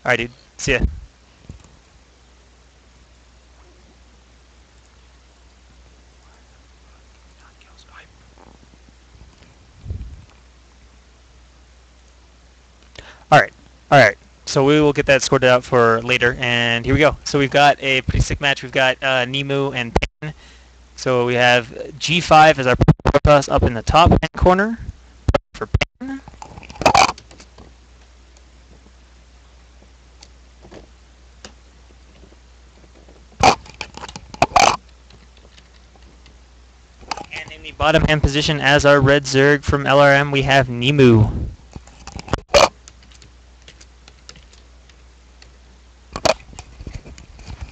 Alright, dude. See ya. Alright. Alright. So we will get that sorted out for later, and here we go. So we've got a pretty sick match. We've got Nemu and PaiN. So we have G5 as our toss up in the top hand corner for PaiN. And in the bottom hand position as our red Zerg from LRM, we have Nemu.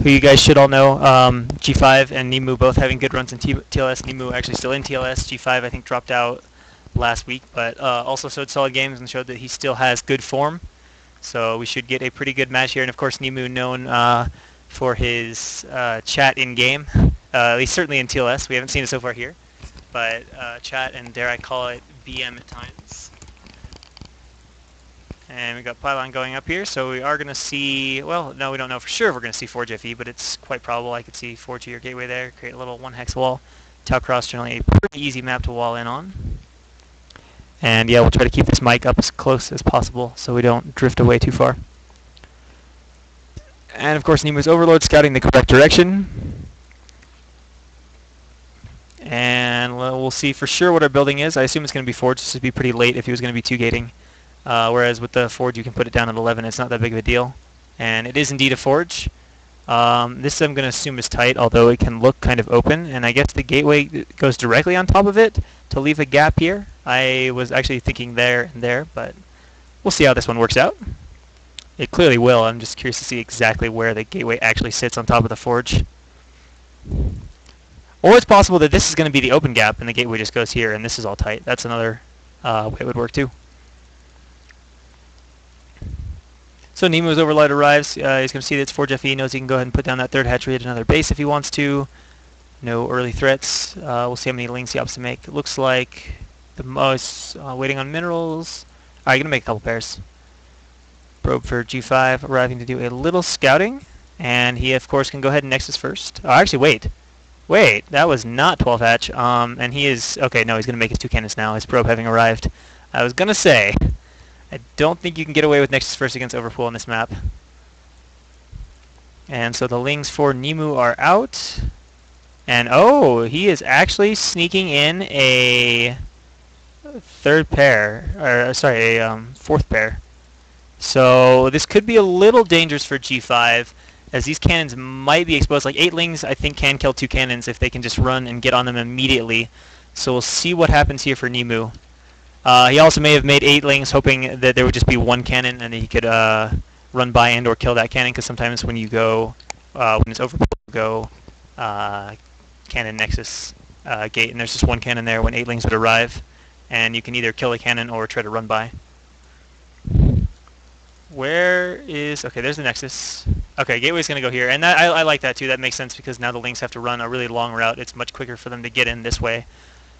Who you guys should all know, G5 and Nemu both having good runs in TLS. Nemu actually still in TLS. G5 I think dropped out last week, but also showed solid games and showed that he still has good form. So we should get a pretty good match here. And of course Nemu known for his chat in-game, at least certainly in TLS. We haven't seen it so far here, but chat and dare I call it BM at times. And we got pylon going up here, so we are going to see, well, no, we don't know for sure if we're going to see Forge FE, but it's quite probable. I could see Forge or Gateway there, create a little one hex wall. Tau Cross, generally a pretty easy map to wall in on. And yeah, we'll try to keep this mic up as close as possible so we don't drift away too far. And of course Nemu's Overlord scouting the correct direction. And we'll see for sure what our building is. I assume it's going to be Forge. This would be pretty late if he was going to be 2-gating. Whereas with the Forge you can put it down at 11, it's not that big of a deal. And it is indeed a Forge. This I'm going to assume is tight, although it can look kind of open. And I guess the gateway goes directly on top of it to leave a gap here. I was actually thinking there and there, but we'll see how this one works out. It clearly will. I'm just curious to see exactly where the gateway actually sits on top of the Forge. Or it's possible that this is going to be the open gap and the gateway just goes here and this is all tight. That's another way it would work too. So Nemu's Overlord arrives. He's going to see that it's Forge FE. Knows he can go ahead and put down that third hatchery at another base if he wants to. No early threats. We'll see how many links he opts to make. It looks like the most waiting on minerals. Alright, going to make a couple pairs. Probe for G5 arriving to do a little scouting. And he, of course, can go ahead and Nexus first. Oh, actually, wait. Wait, that was not 12 hatch. And he is... Okay, no, he's going to make his 2 cannons now. His probe having arrived. I was going to say... I don't think you can get away with Nexus first against Overpool on this map. And so the lings for Nemu are out. And oh, he is actually sneaking in a third pair. Or sorry, a fourth pair. So this could be a little dangerous for G5, as these cannons might be exposed. Like 8 lings I think can kill 2 cannons if they can just run and get on them immediately. So we'll see what happens here for Nemu. He also may have made 8 lings hoping that there would just be 1 cannon and he could run by and or kill that cannon, because sometimes when you go, when it's overpool, you go cannon nexus gate and there's just 1 cannon there when 8 lings would arrive, and you can either kill a cannon or try to run by. Where is... Okay, there's the nexus. Okay, gateway's going to go here, and that, I like that too. That makes sense because now the lings have to run a really long route. It's much quicker for them to get in this way.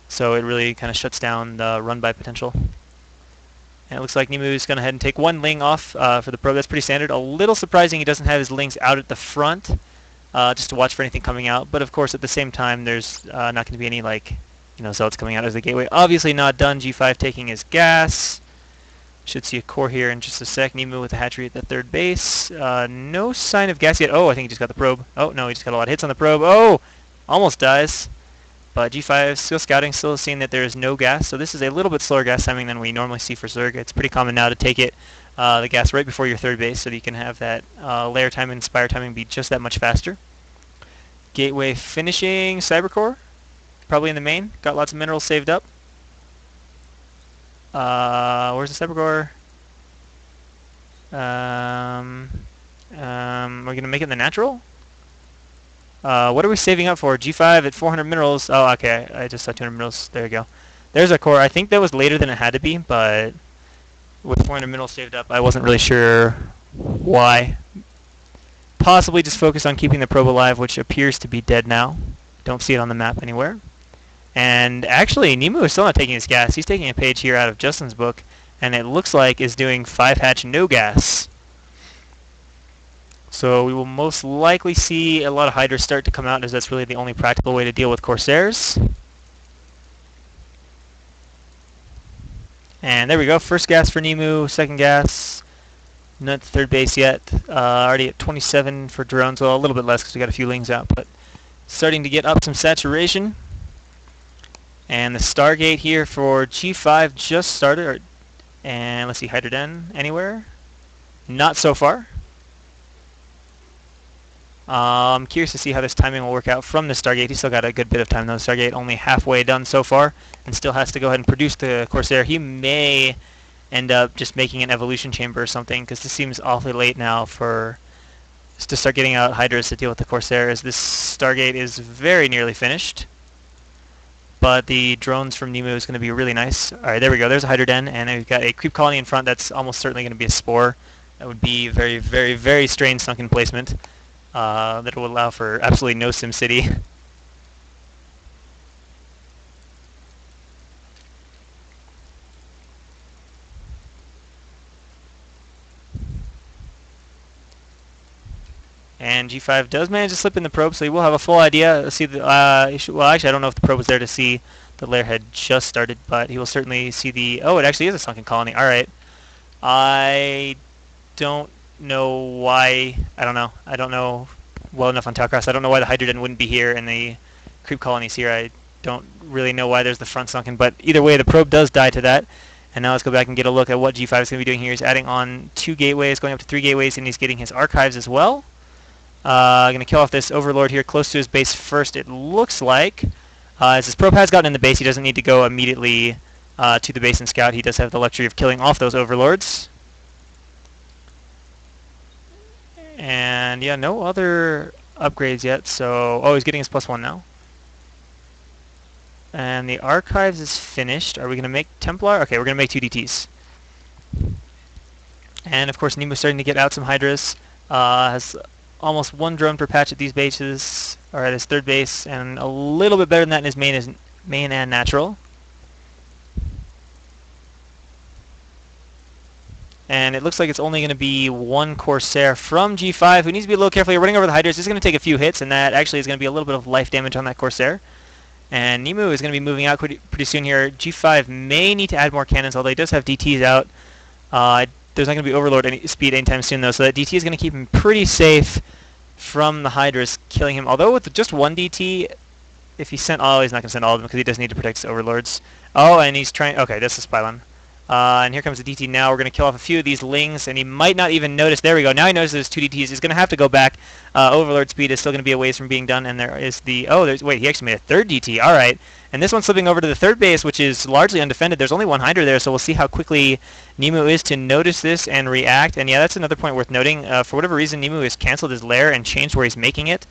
So it really kind of shuts down the run-by potential. And it looks like Nemu's going to head and take 1 ling off for the probe. That's pretty standard. A little surprising he doesn't have his lings out at the front, just to watch for anything coming out. But of course, at the same time, there's not going to be any, like, you know, zealots coming out as the gateway. Obviously not done. G5 taking his gas. Should see a core here in just a sec. Nemu with the hatchery at the third base. No sign of gas yet. Oh, I think he just got the probe. Oh, no, he just got a lot of hits on the probe. Oh, almost dies. But G5 still scouting, still seeing that there is no gas. So this is a little bit slower gas timing than we normally see for Zerg. It's pretty common now to take it, the gas right before your third base, so that you can have that layer time and spire timing be just that much faster. Gateway finishing Cybercore, probably in the main. Got lots of minerals saved up. Where's the Cybercore? We're gonna make it in the natural. What are we saving up for? G5 at 400 minerals. Oh, okay. I just saw 200 minerals. There you go. There's a core. I think that was later than it had to be, but with 400 minerals saved up, I wasn't really sure why. Possibly just focus on keeping the probe alive, which appears to be dead now. Don't see it on the map anywhere. And actually, Nemu is still not taking his gas. He's taking a page here out of Justin's book, and it looks like is doing 5 hatch no gas. So we will most likely see a lot of Hydras start to come out, as that's really the only practical way to deal with Corsairs. And there we go, first gas for Nemu, second gas. Not the third base yet. Already at 27 for drones, well a little bit less because we got a few lings out, but starting to get up some saturation. And the Stargate here for G5 just started. And let's see, Hydroden anywhere? Not so far. I'm curious to see how this timing will work out from the Stargate. He's still got a good bit of time though. Stargate only halfway done so far and still has to go ahead and produce the Corsair. He may end up just making an evolution chamber or something, because this seems awfully late now for to start getting out Hydras to deal with the Corsair, as this Stargate is very nearly finished. But the drones from Nemu is going to be really nice. Alright, there we go. There's a Hydroden, and we've got a creep colony in front that's almost certainly going to be a spore. That would be very, very, very strange sunken placement. That will allow for absolutely no SimCity. And G5 does manage to slip in the probe, so he will have a full idea. Let's see the, well, actually, I don't know if the probe was there to see the lair had just started, but he will certainly see the... Oh, it actually is a sunken colony. All right. I don't know why... I don't know. I don't know well enough on Talcross. I don't know why the Hydrogen wouldn't be here and the creep colony's here. I don't really know why there's the front sunken, but either way, the probe does die to that. And now let's go back and get a look at what G5 is going to be doing here. He's adding on 2 gateways, going up to 3 gateways, and he's getting his archives as well. Going to kill off this Overlord here close to his base first, it looks like. As his probe has gotten in the base, he doesn't need to go immediately to the base and scout. He does have the luxury of killing off those Overlords. And yeah, no other upgrades yet, so... Oh, he's getting his +1 now. And the archives is finished. Are we going to make Templar? Okay, we're going to make 2 DTs. And of course, Nemu's starting to get out some Hydras. Has almost 1 drone per patch at these bases, or at his third base, and a little bit better than that in his main and natural. And it looks like it's only going to be 1 Corsair from G5, who needs to be a little careful. You're running over the Hydras. It's going to take a few hits, and that actually is going to be a little bit of life damage on that Corsair. And Nemu is going to be moving out pretty soon here. G5 may need to add more cannons, although he does have DTs out. There's not going to be Overlord speed anytime soon, though, so that DT is going to keep him pretty safe from the Hydras killing him. Although with just 1 DT, if he sent... Oh, he's not going to send all of them because he does need to protect his Overlords. Oh, and he's trying... Okay, that's the Spylon. And here comes the DT now. We're going to kill off a few of these Lings, and he might not even notice. There we go. Now he notices there's 2 DTs. He's going to have to go back. Overlord speed is still going to be a ways from being done, and there is the... Oh, there's... Wait, he actually made a 3rd DT. All right. And this one's slipping over to the 3rd base, which is largely undefended. There's only 1 Hydra there, so we'll see how quickly Nemu is to notice this and react. And yeah, that's another point worth noting. For whatever reason, Nemu has canceled his lair and changed where he's making it.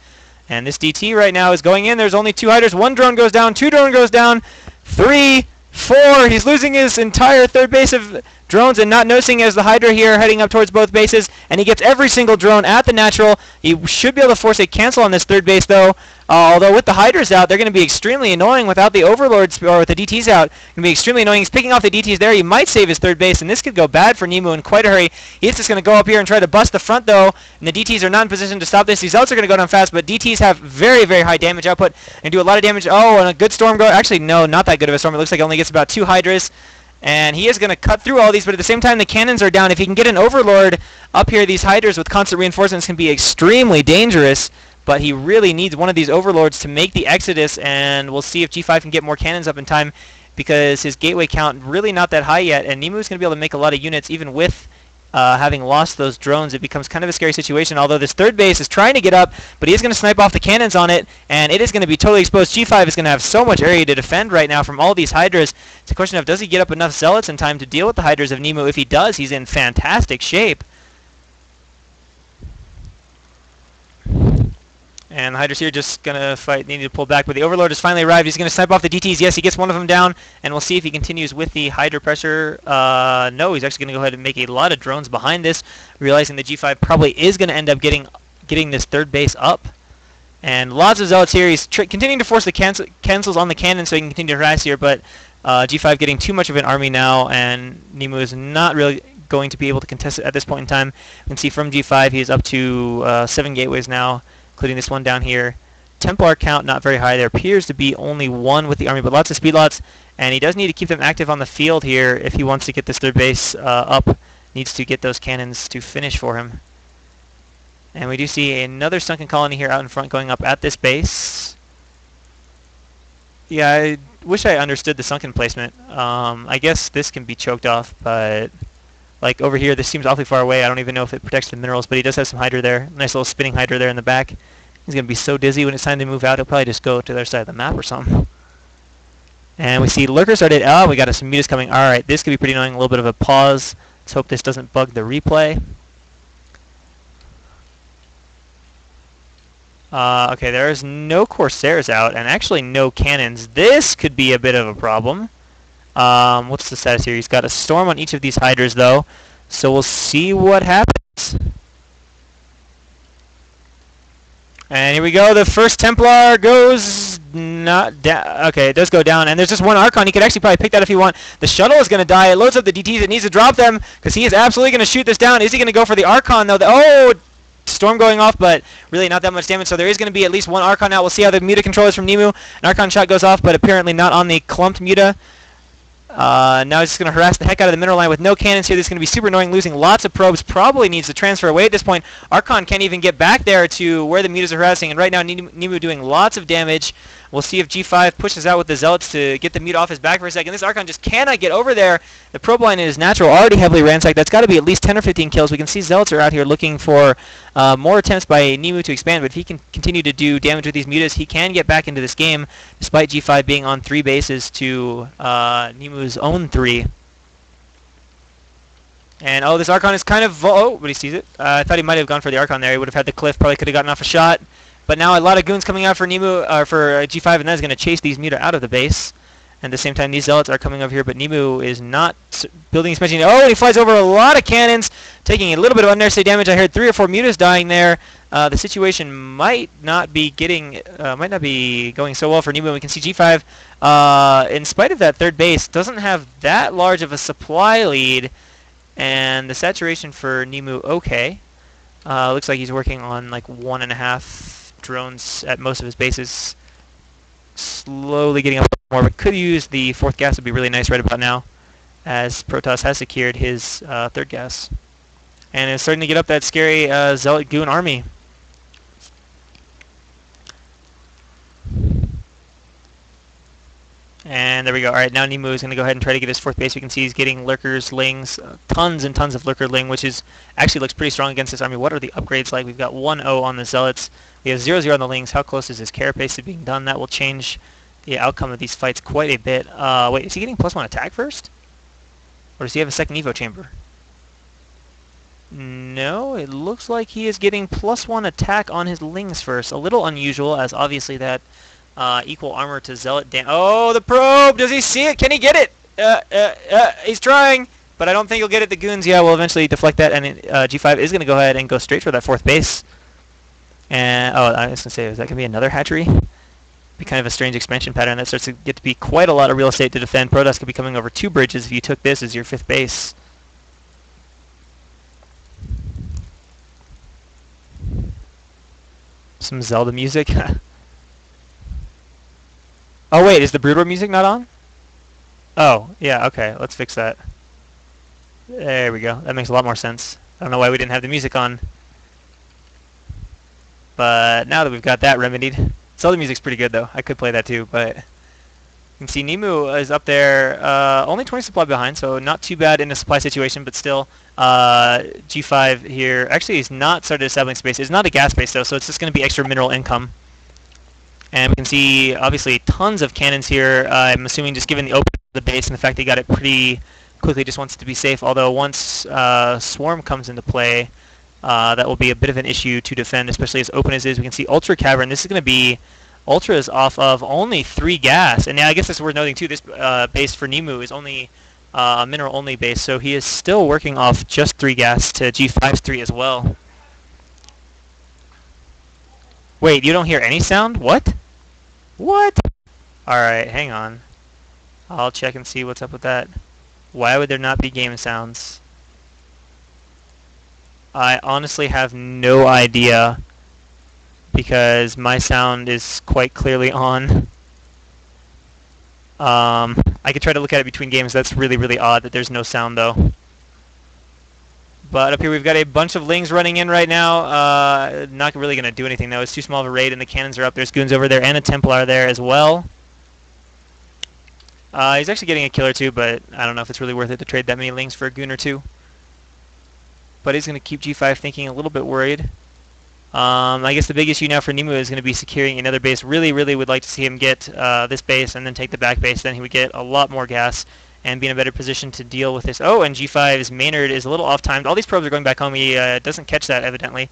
And this DT right now is going in. There's only 2 Hydras. 1 drone goes down. 2 drone goes down. 3, 4. He's losing his entire 3rd base of drones and not noticing as the Hydra here heading up towards both bases, and he gets every single drone at the natural. He should be able to force a cancel on this 3rd base though, although with the Hydras out, they're going to be extremely annoying without the Overlords, or with the DTs out. Going to be extremely annoying. He's picking off the DTs there. He might save his 3rd base, and this could go bad for Nemu in quite a hurry. He's just going to go up here and try to bust the front though, and the DTs are not in position to stop this. These outs are going to go down fast, but DTs have very, very high damage output and do a lot of damage. Oh, and a good storm go. Actually, no, not that good of a storm. It looks like it only gets about 2 Hydras. And he is going to cut through all these, but at the same time the cannons are down. If he can get an Overlord up here, these Hydras with constant reinforcements can be extremely dangerous. But he really needs one of these Overlords to make the Exodus, and we'll see if G5 can get more cannons up in time, because his gateway count really not that high yet, and Nemu's going to be able to make a lot of units even with having lost those drones. It becomes kind of a scary situation, although this 3rd base is trying to get up, but he is going to snipe off the cannons on it, and it is going to be totally exposed. G5 is going to have so much area to defend right now from all these Hydras. It's a question of, does he get up enough Zealots in time to deal with the Hydras of Nemu? If he does, he's in fantastic shape. And the Hydras here just going to fight, needing to pull back, but the Overlord has finally arrived. He's going to snipe off the DTs. Yes, he gets one of them down, and we'll see if he continues with the Hydra pressure. No, he's actually going to go ahead and make a lot of drones behind this, realizing the G5 probably is going to end up getting this 3rd base up. And lots of Zealots here. He's continuing to force the cancels on the cannon so he can continue to harass here, but G5 getting too much of an army now, and Nemu is not really going to be able to contest it at this point in time. You can see from G5 he is up to 7 gateways now, including this one down here. Templar count not very high. There appears to be only one with the army, but lots of speed lots, and he does need to keep them active on the field here if he wants to get this third base up. Needs to get those cannons to finish for him. And we do see another sunken colony here out in front going up at this base. Yeah, I wish I understood the sunken placement. I guess this can be choked off, but like over here, this seems awfully far away. I don't even know if it protects the minerals, but he does have some Hydra there. Nice little spinning Hydra there in the back. He's going to be so dizzy when it's time to move out, he'll probably just go to the other side of the map or something. And we see Lurker started. Oh, we got some mutas coming. All right, this could be pretty annoying. A little bit of a pause. Let's hope this doesn't bug the replay. Okay, there's no Corsairs out, and actually no cannons. This could be a bit of a problem. What's the status here? He's got a storm on each of these Hydras, though, so we'll see what happens. And here we go. The first Templar goes not down. Okay, it does go down. And there's just one Archon. He could actually probably pick that if he want. The shuttle is going to die. It loads up the DTs. It needs to drop them because he is absolutely going to shoot this down. Is he going to go for the Archon, though? Oh, storm going off, but really not that much damage. So there is going to be at least one Archon out. We'll see how the Muta controls from Nemu. An Archon shot goes off, but apparently not on the clumped Muta. Now he's just going to harass the heck out of the mineral line with no cannons here. This is going to be super annoying, losing lots of probes. Probably needs to transfer away at this point. Archon can't even get back there to where the mutas are harassing, and right now Nemu doing lots of damage. We'll see if G5 pushes out with the Zealots to get the muta off his back for a second. This Archon just cannot get over there. The probe line is natural, already heavily ransacked. That's got to be at least 10 or 15 kills. We can see Zealots are out here looking for more attempts by Nemu to expand, but if he can continue to do damage with these mutas, he can get back into this game, despite G5 being on 3 bases to Nemu's own 3. And oh, this Archon is kind of... Oh, but he sees it. I thought he might have gone for the Archon there. He would have had the cliff, probably could have gotten off a shot. But now a lot of goons coming out for Nemu, for G5, and that is going to chase these muta out of the base. And at the same time, these Zealots are coming over here, but Nemu is not building his machine. Oh, and he flies over a lot of cannons, taking a little bit of unnecessary damage. I heard 3 or 4 mutas dying there. The situation might not be going so well for Nemu. We can see G5, in spite of that third base, doesn't have that large of a supply lead, and the saturation for Nemu okay. Looks like he's working on like 1.5 drones at most of his bases. Slowly getting up more, but could use the 4th gas. Would be really nice right about now, as Protoss has secured his 3rd gas. And is starting to get up that scary Zealot Goon army. And there we go. Alright, now Nemu is going to go ahead and try to get his 4th base. We can see he's getting Lurkers, Lings, tons and tons of Lurker Ling, which is actually looks pretty strong against this army. What are the upgrades like? We've got 1-0 on the Zealots. We have 0-0 on the Lings. How close is his carapace to being done? That will change the outcome of these fights quite a bit. Wait, is he getting +1 attack first? Or does he have a second Evo chamber? No, it looks like he is getting +1 attack on his Lings first. A little unusual, as obviously that equal armor to Zealot oh, the probe! Does he see it? Can he get it? He's trying, but I don't think he'll get it. The goons, yeah, will eventually deflect that, and G5 is going to go ahead and go straight for that 4th base. And, oh, I was going to say, is that going to be another hatchery? Be kind of a strange expansion pattern. That starts to get to be quite a lot of real estate to defend. Protoss could be coming over 2 bridges if you took this as your 5th base. Some Zelda music. Oh wait, is the Brood War music not on? Oh, yeah, okay, let's fix that. There we go. That makes a lot more sense. I don't know why we didn't have the music on. But now that we've got that remedied, Zelda music's pretty good though. I could play that too, but you can see Nemu is up there, only 20 supply behind, so not too bad in a supply situation, but still, G5 here, actually he's not started establishing space. It's not a gas base though, so it's just going to be extra mineral income. And we can see, obviously, tons of cannons here. I'm assuming just given the opening of the base and the fact that he got it pretty quickly, just wants it to be safe. Although once Swarm comes into play, that will be a bit of an issue to defend, especially as open as it is. We can see Ultra Cavern. This is going to be Ultras off of only 3 gas. And yeah, I guess it's worth noting, too, this base for Nemu is only a mineral-only base. So he is still working off just 3 gas to G5's 3 as well. Wait, you don't hear any sound? What? What? Alright, hang on. I'll check and see what's up with that. Why would there not be game sounds? I honestly have no idea because my sound is quite clearly on. I could try to look at it between games. That's really, really odd that there's no sound though. But up here we've got a bunch of Lings running in right now. Not really going to do anything though. It's too small of a raid and the cannons are up. There's goons over there and a Templar there as well. He's actually getting a kill or two, but I don't know if it's really worth it to trade that many Lings for a goon or two. But he's going to keep G5 thinking, a little bit worried. I guess the big issue now for Nemu is going to be securing another base. Really, really would like to see him get this base and then take the back base. Then he would get a lot more gas and be in a better position to deal with this. Oh, and G5's Maynard is a little off-timed. All these probes are going back home. He doesn't catch that, evidently.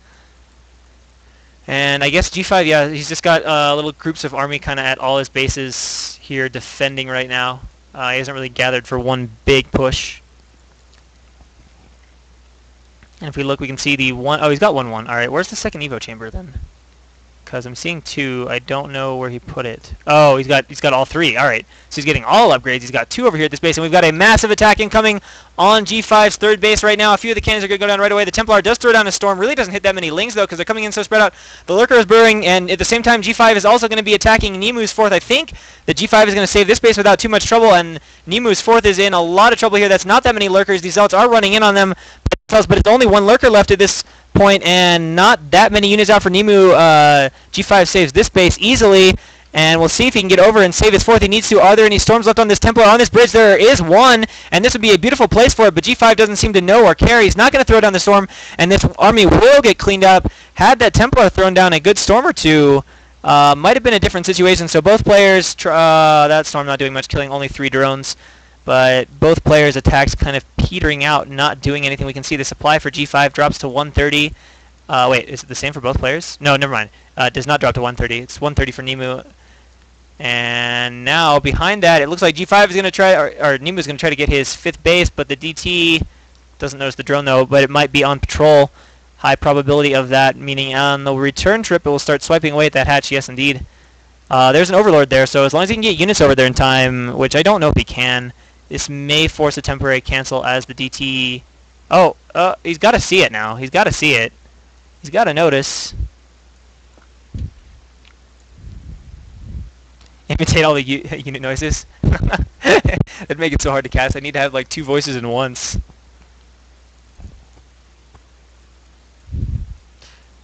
And I guess G5, yeah, he's just got little groups of army kind of at all his bases here defending right now. He hasn't really gathered for one big push. And if we look, we can see the one... Oh, he's got 1-1. All right, where's the second Evo chamber then? Because I'm seeing 2. I don't know where he put it. Oh, he's got all 3. All right, so he's getting all upgrades. He's got 2 over here at this base, and we've got a massive attack incoming on G5's third base right now. A few of the cannons are going to go down right away. The Templar does throw down a storm. Really doesn't hit that many Lings, though, because they're coming in so spread out. The Lurker is brewing, and at the same time, G5 is also going to be attacking Nemu's fourth. I think that G5 is going to save this base without too much trouble, and Nemu's fourth is in a lot of trouble here. That's not that many Lurkers. These Zealots are running in on them, but it's only 1 Lurker left at this point, and not that many units out for Nemu. G5 saves this base easily, and we'll see if he can get over and save his fourth. He needs to. Are there any storms left on this Templar? On this bridge, there is one, and this would be a beautiful place for it, but G5 doesn't seem to know or care. He's not going to throw down the storm, and this army will get cleaned up. Had that Templar thrown down a good storm or two, might have been a different situation. So both players, that storm not doing much, killing only 3 drones. But both players' attacks kind of petering out, not doing anything. We can see the supply for G5 drops to 130. Wait, is it the same for both players? No, never mind. It does not drop to 130. It's 130 for Nemu. And now behind that, it looks like G5 is going to try, or Nemu is going to try to get his 5th base, but the DT doesn't notice the drone though, but it might be on patrol. High probability of that, meaning on the return trip, it will start swiping away at that hatch. Yes, indeed. There's an Overlord there, so as long as he can get units over there in time, which I don't know if he can, this may force a temporary cancel as the DT... Oh, he's got to see it now. He's got to see it. He's got to notice. Imitate all the unit noises. That'd make it so hard to cast. I need to have like 2 voices in once.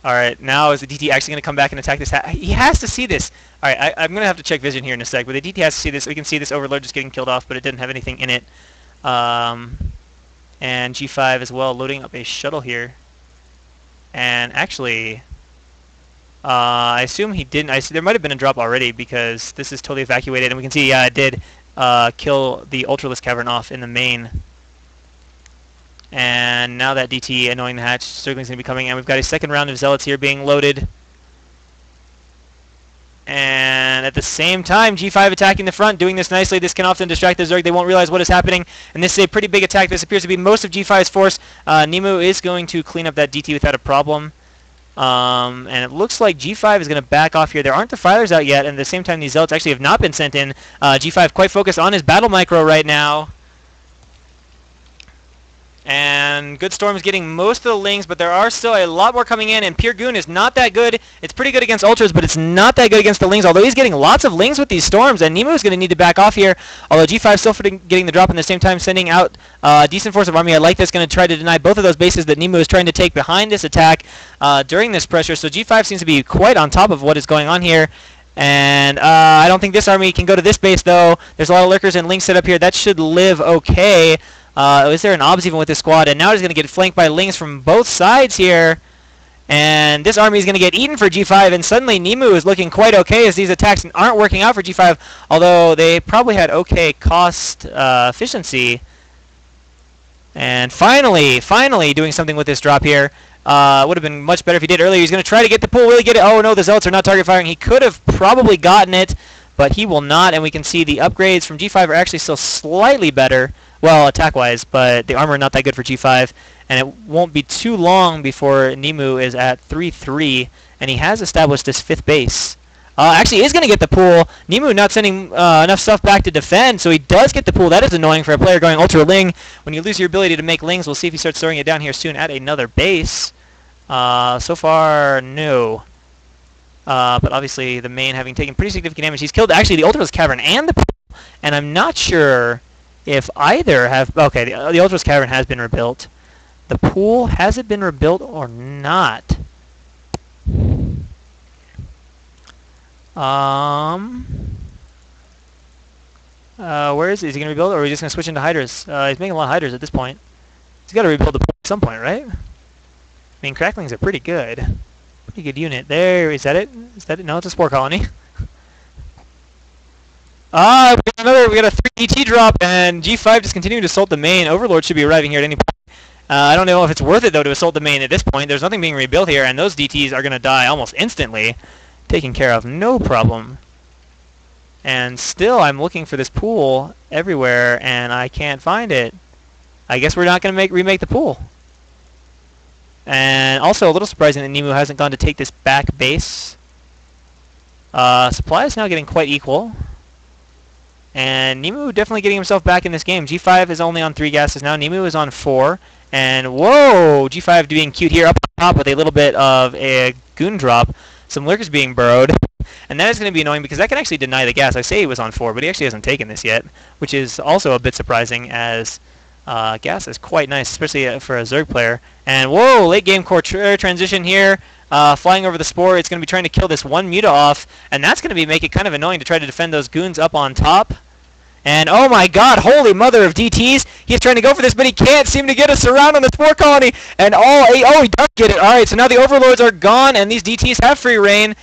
Alright, now is the DT actually going to come back and attack this hat? He has to see this. Alright, I'm going to have to check vision here in a sec, but the DT has to see this. We can see this Overlord just getting killed off, but it didn't have anything in it. And G5 as well, loading up a shuttle here. And actually, I assume he didn't. There might have been a drop already because this is totally evacuated. And we can see, yeah, it did kill the Ultralisk Cavern off in the main. And now that DT annoying the hatch, Circling's going to be coming, and we've got a second round of Zealots here being loaded. And at the same time, G5 attacking the front, doing this nicely. This can often distract the Zerg. They won't realize what is happening. And this is a pretty big attack. This appears to be most of G5's force. Nemu is going to clean up that DT without a problem. And it looks like G5 is going to back off here. There aren't defilers out yet, and at the same time, these Zealots actually have not been sent in. G5 quite focused on his battle micro right now. And Good Storm is getting most of the Lings, but there are still a lot more coming in, and Pure Goon is not that good. It's pretty good against Ultras, but it's not that good against the Lings, although he's getting lots of Lings with these Storms, and Nemu is going to need to back off here, although G5 still getting the drop at the same time, sending out a decent force of army. I like this, going to try to deny both of those bases that Nemu is trying to take behind this attack during this pressure, so G5 seems to be quite on top of what is going on here. And I don't think this army can go to this base, though. There's a lot of Lurkers and Lings set up here. That should live okay. Is there an obs even with this squad? And now he's going to get flanked by Lings from both sides here. And this army is going to get eaten for G5. And suddenly Nemu is looking quite okay as these attacks aren't working out for G5. Although they probably had okay cost efficiency. And finally doing something with this drop here. Would have been much better if he did earlier. He's going to try to get the pull. Will he get it? Oh no, the Zealots are not target firing. He could have probably gotten it, but he will not. And we can see the upgrades from G5 are actually still slightly better. Well, attack-wise, but the armor not that good for G5, and it won't be too long before Nemu is at 3-3, and he has established this 5th base. Actually is going to get the pool. Nemu not sending enough stuff back to defend, so he does get the pool. That is annoying for a player going Ultra Ling. When you lose your ability to make Lings, we'll see if he starts throwing it down here soon at another base. So far, no. But obviously the main having taken pretty significant damage. He's killed actually the Ultra's Cavern and the pool, and I'm not sure if either have... Okay, the Ultra's Cavern has been rebuilt. The pool, has it been rebuilt or not? Where is he? Is he going to rebuild, or are we just going to switch into Hydras? He's making a lot of Hydras at this point. He's got to rebuild the pool at some point, right? I mean, Cracklings are pretty good. Pretty good unit. There, is that it? Is that it? No, it's a Spore Colony. We got a 3 ET drop, and G5 just continuing to assault the main. Overlord should be arriving here at any point. I don't know if it's worth it, though, to assault the main at this point. There's nothing being rebuilt here, and those DTs are going to die almost instantly. Taken care of, no problem. And still, I'm looking for this pool everywhere, and I can't find it. I guess we're not going to remake the pool. And also, a little surprising that Nemu hasn't gone to take this back base. Supply is now getting quite equal. And Nemu definitely getting himself back in this game. G5 is only on 3 gases now. Nemu is on 4. And whoa! G5 being cute here up top with a little bit of a goon drop. Some lurkers being burrowed. And that is going to be annoying because that can actually deny the gas. I say he was on 4, but he actually hasn't taken this yet, which is also a bit surprising as gas is quite nice, especially for a Zerg player. And whoa, late game core transition here. Flying over the Spore, it's going to be trying to kill this one Muta off, and that's going to make it kind of annoying to try to defend those goons up on top. And oh my god, holy mother of DTs, he's trying to go for this, but he can't seem to get a surround on the Spore Colony. And he does get it. Alright, so now the Overlords are gone, and these DTs have free reign.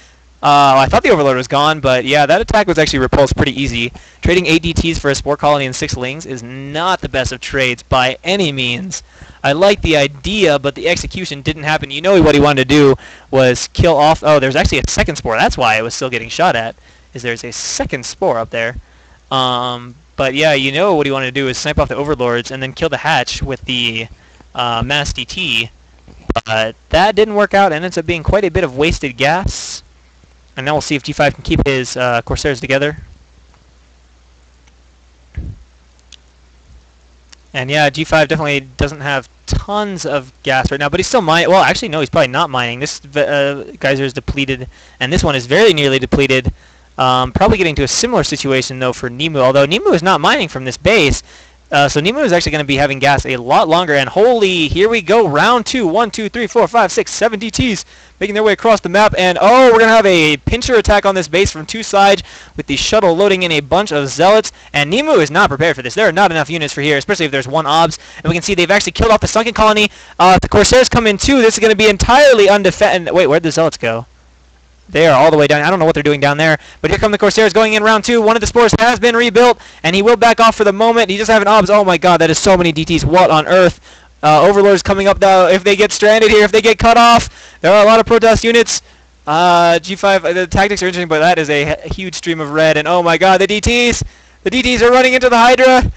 I thought the Overlord was gone, but yeah, that attack was actually repulsed pretty easy. Trading 8 DTs for a Spore Colony and 6 Lings is not the best of trades by any means. I like the idea, but the execution didn't happen. You know what he wanted to do was kill off... Oh, there's actually a second Spore. That's why it was still getting shot at, is there's a second Spore up there. But yeah, you know what he wanted to do is snipe off the Overlords and then kill the hatch with the mass DT. But that didn't work out and ends up being quite a bit of wasted gas. And now we'll see if G5 can keep his Corsairs together. And yeah, G5 definitely doesn't have tons of gas right now, but he's still mining. Well, actually, no, he's probably not mining. This geyser is depleted, and this one is very nearly depleted. Probably getting to a similar situation, though, for Nemu, although Nemu is not mining from this base. So Nemu is actually going to be having gas a lot longer, and holy, here we go, round 2. 1, 2, 3, 4, 5, 6, 7 DTs making their way across the map, and oh, we're going to have a pincher attack on this base from 2 sides with the shuttle loading in a bunch of zealots, and Nemu is not prepared for this. There are not enough units for here, especially if there's 1 obs, and we can see they've actually killed off the sunken colony. The Corsairs come in too. This is going to be entirely undefended. Wait, where'd the zealots go? They are all the way down. I don't know what they're doing down there. But here come the Corsairs going in round 2. One of the Spores has been rebuilt, and he will back off for the moment. He does have an obs. Oh my god, that is so many DTs. What on earth? Overlords coming up, though. If they get stranded here, if they get cut off, there are a lot of Protoss units. G5, the tactics are interesting, but that is a huge stream of red. And oh my god, the DTs! The DTs are running into the Hydra.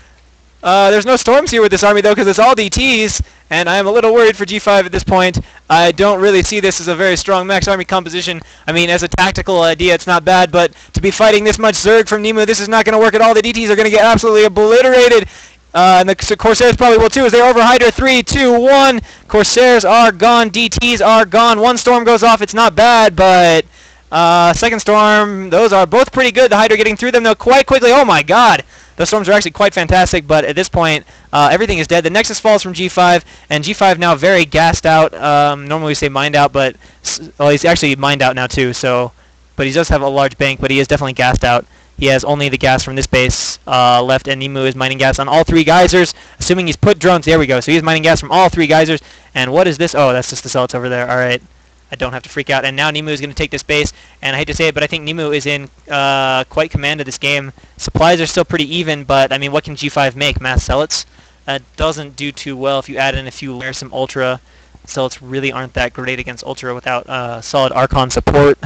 There's no storms here with this army, though, because it's all DTs, and I'm a little worried for G5 at this point. I don't really see this as a very strong max army composition. I mean, as a tactical idea, it's not bad, but to be fighting this much Zerg from Nemu, this is not going to work at all. The DTs are going to get absolutely obliterated, and the Corsairs probably will too, as they're over Hydra. 3, 2, 1. Corsairs are gone. DTs are gone. 1 storm goes off. It's not bad, but second storm, those are both pretty good. The Hydra getting through them, though, quite quickly. Oh, my god. Those storms are actually quite fantastic, but at this point, everything is dead. The Nexus falls from G5, and G5 now very gassed out. Normally we say mined out, but well, he's actually mined out now too. So, but he does have a large bank, but he is definitely gassed out. He has only the gas from this base left, and Nemu is mining gas on all 3 geysers, assuming he's put drones. There we go. So he's mining gas from all 3 geysers. And what is this? Oh, that's just the zealots over there. All right. I don't have to freak out. And now Nemu is going to take this base. And I hate to say it, but I think Nemu is in quite command of this game. Supplies are still pretty even, but I mean, what can G5 make? Mass zealots? That doesn't do too well if you add in a few layers some Ultra. Zealots really aren't that great against Ultra without solid Archon support.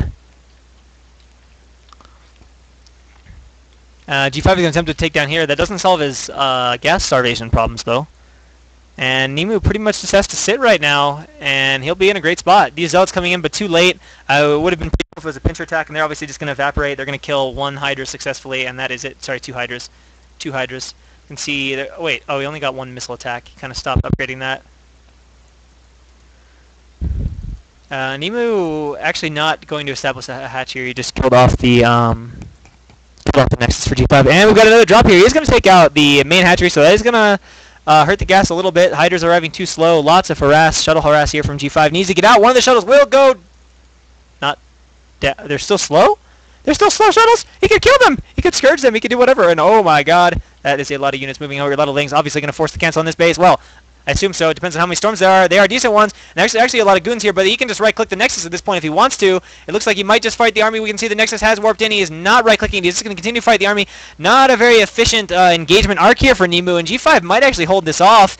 G5 is going to attempt to take down here. That doesn't solve his gas starvation problems, though. And Nemu pretty much just has to sit right now, and he'll be in a great spot. These Zealots coming in, but too late. It would have been pretty cool if it was a pincher attack, and they're obviously just going to evaporate. They're going to kill one Hydra successfully, and that is it. Sorry, two Hydras. Two Hydras. You can see... Wait, oh, he only got one missile attack. He kind of stopped upgrading that. Nemu actually not going to establish a hatch here. He just killed off the Nexus for G5. And we've got another drop here. He's going to take out the main hatchery, so that is going to hurt the gas a little bit. Hydras arriving too slow. Lots of shuttle harass here from G5. Needs to get out. One of the shuttles will go... They're still slow? They're still slow shuttles? He could kill them! He could scourge them. He could do whatever. And oh my god, that is a lot of units moving over. A lot of Lings obviously going to force the cancel on this base. Well, I assume so. It depends on how many storms there are. They are decent ones. And there's actually a lot of goons here, but he can just right-click the Nexus at this point if he wants to. It looks like he might just fight the army. We can see the Nexus has warped in. He is not right-clicking. He's just going to continue to fight the army. Not a very efficient engagement arc here for Nemu, and G5 might actually hold this off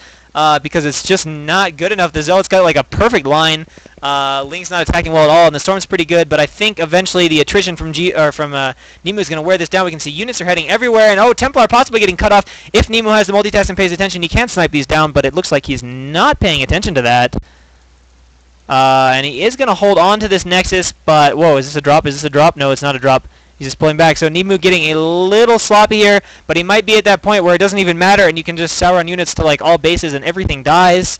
because it's just not good enough. The Zealot's got like a perfect line. Ling's not attacking well at all, and the Storm's pretty good, but I think eventually the attrition from Nemu is going to wear this down. We can see units are heading everywhere, and oh, Templar possibly getting cut off. If Nemu has the multitask and pays attention, he can snipe these down, but it looks like he's not paying attention to that. And he is going to hold on to this Nexus, but whoa, is this a drop? Is this a drop? No, it's not a drop. He's just pulling back. So Nemu getting a little sloppy here, but he might be at that point where it doesn't even matter, and you can just sour on units to like all bases and everything dies.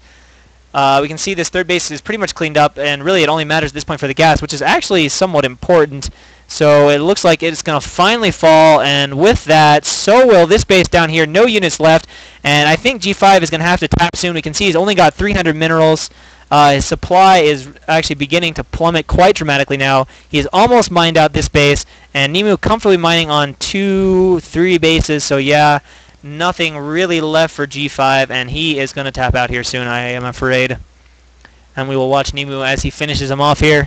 We can see this third base is pretty much cleaned up, and really it only matters at this point for the gas, which is actually somewhat important. So it looks like it's going to finally fall, and with that, so will this base down here. No units left, and I think G5 is going to have to tap soon. We can see he's only got 300 minerals. His supply is actually beginning to plummet quite dramatically now. He has almost mined out this base, and Nemu comfortably mining on 2-3 bases, so yeah, nothing really left for G5, and he is going to tap out here soon, I am afraid. And we will watch Nemu as he finishes him off here.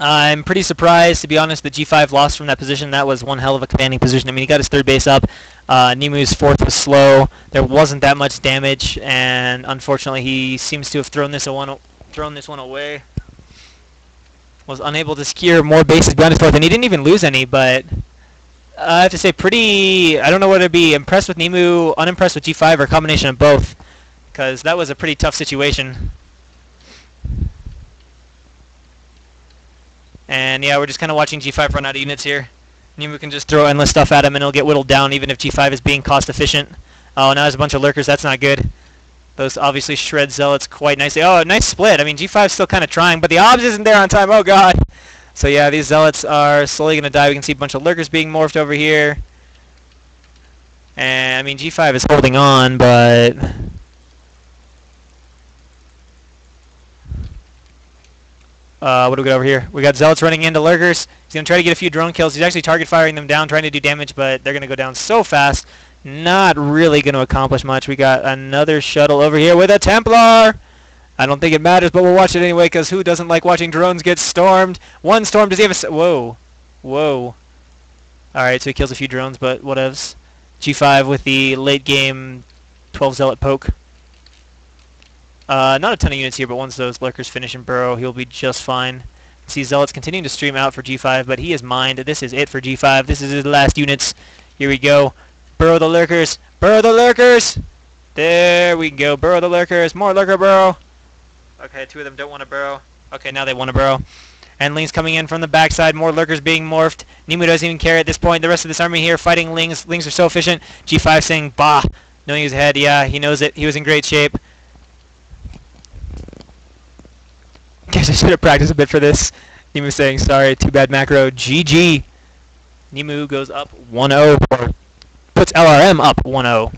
I'm pretty surprised, to be honest, that G5 lost from that position. That was one hell of a commanding position. I mean, he got his third base up. Nemu's fourth was slow. There wasn't that much damage, and unfortunately, he seems to have thrown this one away. Was unable to secure more bases beyond his fourth, and he didn't even lose any, but I have to say I don't know whether to be impressed with Nemu, unimpressed with G5, or a combination of both, because that was a pretty tough situation. And yeah, we're just kind of watching G5 run out of units here. Nemu can just throw endless stuff at him and he'll get whittled down even if G5 is being cost efficient. Oh, now there's a bunch of lurkers. That's not good. Those obviously shred Zealots quite nicely. Oh, nice split. I mean, G5's still kind of trying, but the obs isn't there on time. Oh, God. So yeah, these Zealots are slowly going to die. We can see a bunch of lurkers being morphed over here. And, I mean, G5 is holding on, but... what do we got over here? We got Zealots running into lurkers. He's going to try to get a few drone kills. He's actually target firing them down, trying to do damage, but they're going to go down so fast. Not really going to accomplish much. We got another shuttle over here with a Templar. I don't think it matters, but we'll watch it anyway, because who doesn't like watching drones get stormed? One storm, does he have a... Whoa. Whoa. Alright, so he kills a few drones, but whatevs. G5 with the late game 12 Zealot poke. Not a ton of units here, but once those lurkers finish and burrow, he'll be just fine. See Zealots continuing to stream out for G5, but he is mined. This is it for G5. This is his last units. Here we go. Burrow the lurkers. Burrow the lurkers! There we go. Burrow the lurkers. More lurker burrow. Okay, two of them don't want to burrow. Okay, now they want to burrow. And Lings coming in from the backside. More lurkers being morphed. Nemu doesn't even care at this point. The rest of this army here fighting Lings. Lings are so efficient. G5 saying, bah. Knowing he's ahead. Yeah, he knows it. He was in great shape. Guess I should have practiced a bit for this. Nemu saying, sorry, too bad macro. GG. Nemu goes up 1-0, or puts LRM up 1-0.